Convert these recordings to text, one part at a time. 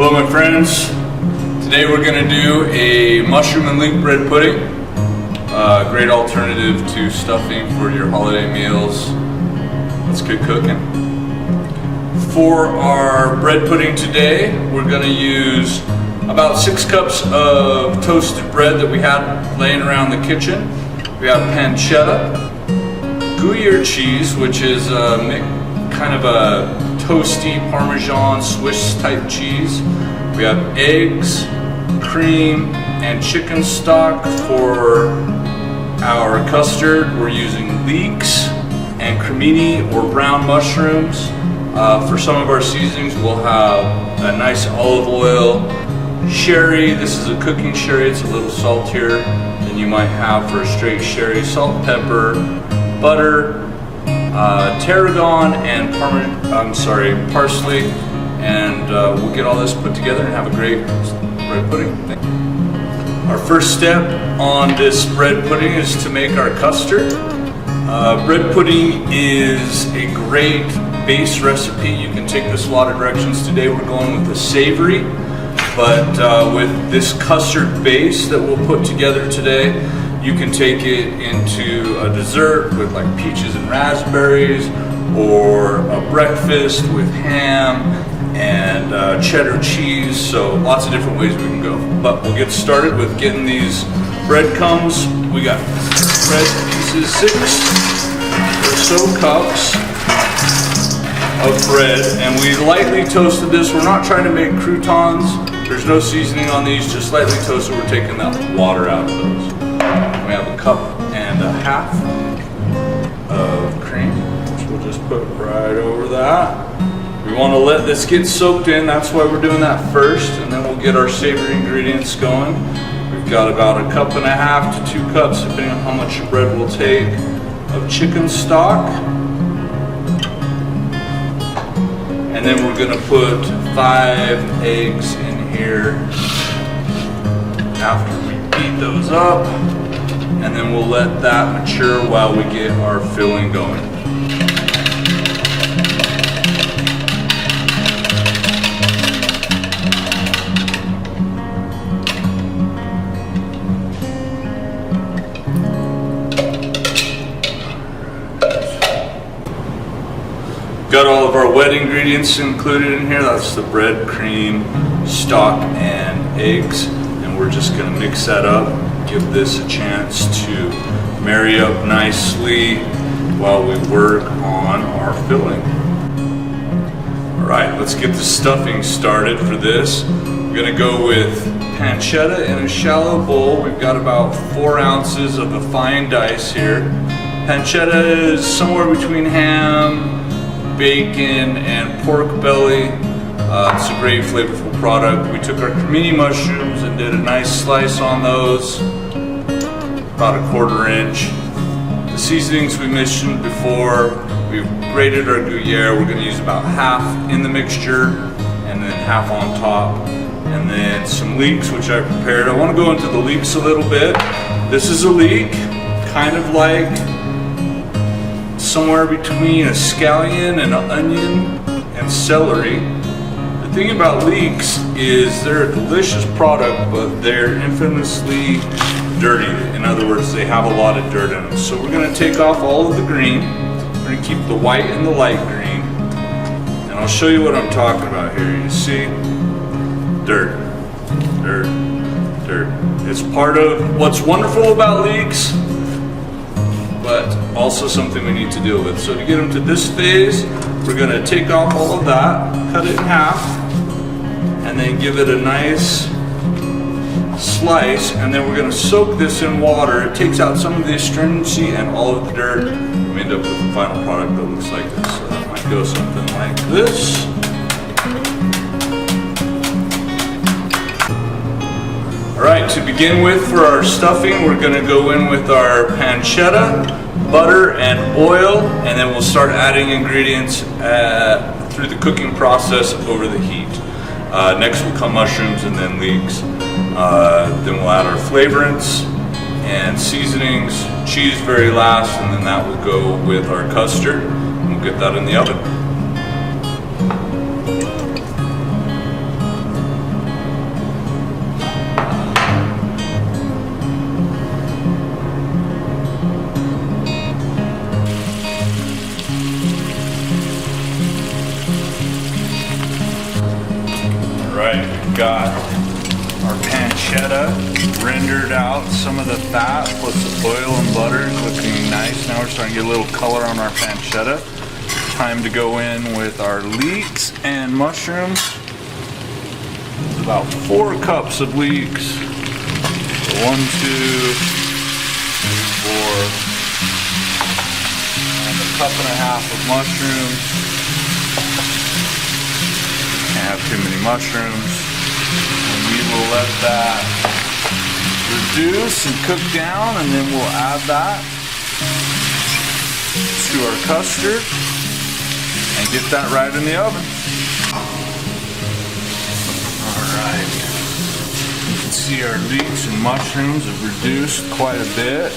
Hello my friends, today we're going to do a mushroom and leek bread pudding. Great alternative to stuffing for your holiday meals. Let's get cooking. For our bread pudding today, we're going to use about 6 cups of toasted bread that we had laying around the kitchen. We have pancetta, Gruyere cheese, which is kind of a toasty Parmesan Swiss type cheese. We have eggs, cream, and chicken stock. For our custard, we're using leeks and cremini or brown mushrooms. For some of our seasonings, we'll have a nice olive oil, sherry. This is a cooking sherry, it's a little saltier than you might have for a straight sherry. Salt, pepper, butter, tarragon, and parsley, and we'll get all this put together and have a great bread pudding. Our first step on this bread pudding is to make our custard. Bread pudding is a great base recipe. You can take this a lot of directions. Today we're going with the savory, but with this custard base that we'll put together today, you can take it into a dessert with like peaches and raspberries, or a breakfast with ham and cheddar cheese. So lots of different ways we can go. But we'll get started with getting these breadcrumbs. We got bread pieces, 6 or so cups of bread, and we lightly toasted this. We're not trying to make croutons. There's no seasoning on these, just lightly toasted. We're taking that water out of those. We have a cup and a half of cream, which we'll just put right over that. We want to let this get soaked in, that's why we're doing that first, and then we'll get our savory ingredients going. We've got about a cup and a half to 2 cups, depending on how much bread we'll take, of chicken stock. And then we're going to put 5 eggs in here after we beat those up. And then we'll let that mature while we get our filling going. Got all of our wet ingredients included in here. That's the bread, cream, stock, and eggs. And we're just going to mix that up. Give this a chance to marry up nicely while we work on our filling. Alright, let's get the stuffing started for this. We're going to go with pancetta in a shallow bowl. We've got about 4 ounces of the fine dice here. Pancetta is somewhere between ham, bacon, and pork belly. It's a great flavorful product. We took our cremini mushrooms and did a nice slice on those, about a 1/4 inch. The seasonings we mentioned before, we've grated our Gruyere. We're going to use about half in the mixture and then half on top. And then some leeks, which I prepared. I want to go into the leeks a little bit. This is a leek, kind of like somewhere between a scallion and an onion and celery. The thing about leeks is they're a delicious product, but they're infamously dirty. In other words, they have a lot of dirt in them. So we're going to take off all of the green. We're going to keep the white and the light green. And I'll show you what I'm talking about here. You see? Dirt. Dirt. Dirt. It's part of what's wonderful about leeks, but also something we need to deal with. So to get them to this phase, we're going to take off all of that, cut it in half, and then give it a nice slice, and then we're going to soak this in water. It takes out some of the astringency and all of the dirt. We end up with a final product that looks like this. So that might go something like this. Alright, to begin with, for our stuffing, we're going to go in with our pancetta, butter, and oil, and then we'll start adding ingredients through the cooking process over the heat. Next will come mushrooms and then leeks. Then we'll add our flavorants and seasonings, cheese very last, and then that will go with our custard. We'll get that in the oven. Alright, we've got our pancetta rendered out some of the fat plus the oil and butter is looking nice. Now we're starting to get a little color on our pancetta. Time to go in with our leeks and mushrooms. It's about 4 cups of leeks. So 1, 2, 4, and a cup and a half of mushrooms. Can't have too many mushrooms. And we will let that reduce and cook down, and then we'll add that to our custard and get that right in the oven. Alright, you can see our leeks and mushrooms have reduced quite a bit.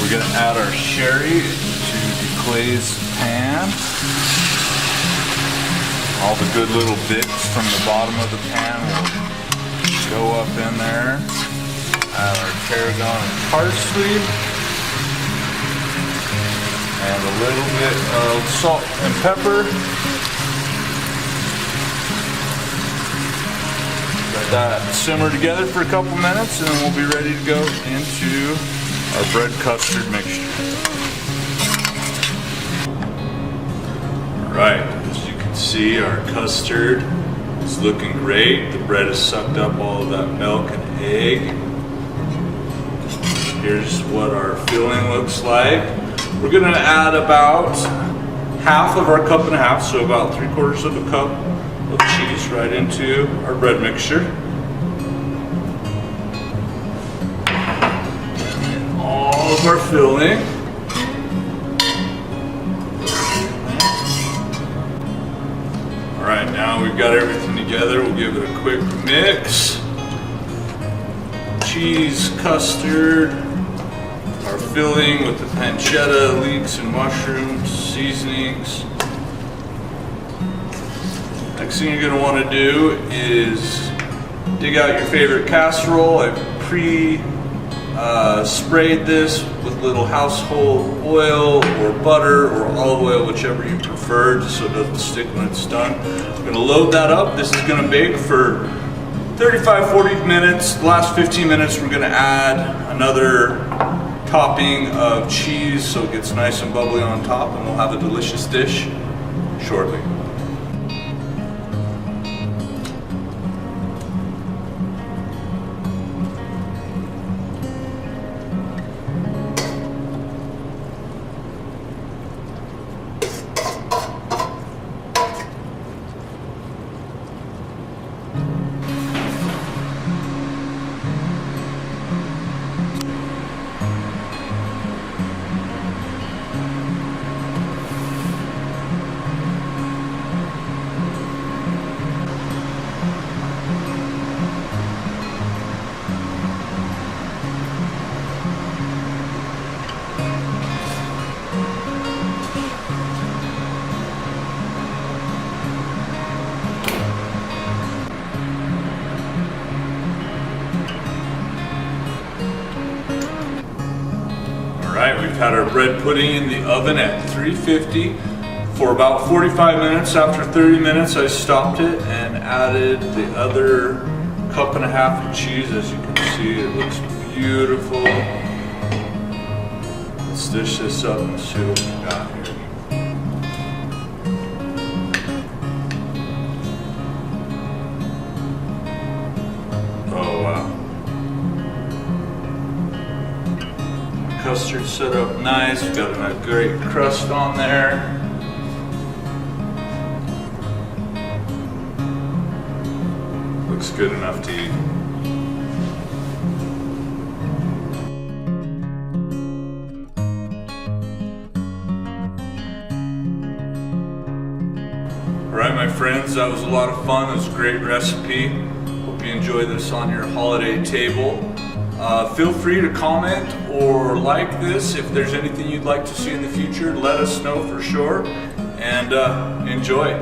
We're going to add our sherry to the glazed pan. All the good little bits from the bottom of the pan will go up in there. Add our tarragon and parsley. And a little bit of salt and pepper. Let that simmer together for a couple minutes, and then we'll be ready to go into our bread custard mixture. Alright, as you can see, our custard is looking great. The bread has sucked up all of that milk and egg. Here's what our filling looks like. We're going to add about half of our cup and a half, so about 3/4 of a cup of cheese right into our bread mixture. And all of our filling. Alright, now we've got everything together. We'll give it a quick mix. Cheese, custard, our filling with the pancetta, leeks and mushrooms, seasonings. Next thing you're going to want to do is dig out your favorite casserole. I've sprayed this with little household oil or butter or olive oil, whichever you prefer, just so it doesn't stick when it's done. I'm going to load that up. This is going to bake for 35-40 minutes. The last 15 minutes we're going to add another topping of cheese so it gets nice and bubbly on top, and we'll have a delicious dish shortly. Alright, we've had our bread pudding in the oven at 350 for about 45 minutes. After 30 minutes I stopped it and added the other cup and a half of cheese. As you can see, it looks beautiful. Let's dish this up and see what we got here. Oh wow. Custard set up nice. We've got a great crust on there. Looks good enough to eat. Alright my friends, that was a lot of fun. It was a great recipe. Hope you enjoy this on your holiday table. Feel free to comment or like this. If there's anything you'd like to see in the future, let us know for sure, and enjoy.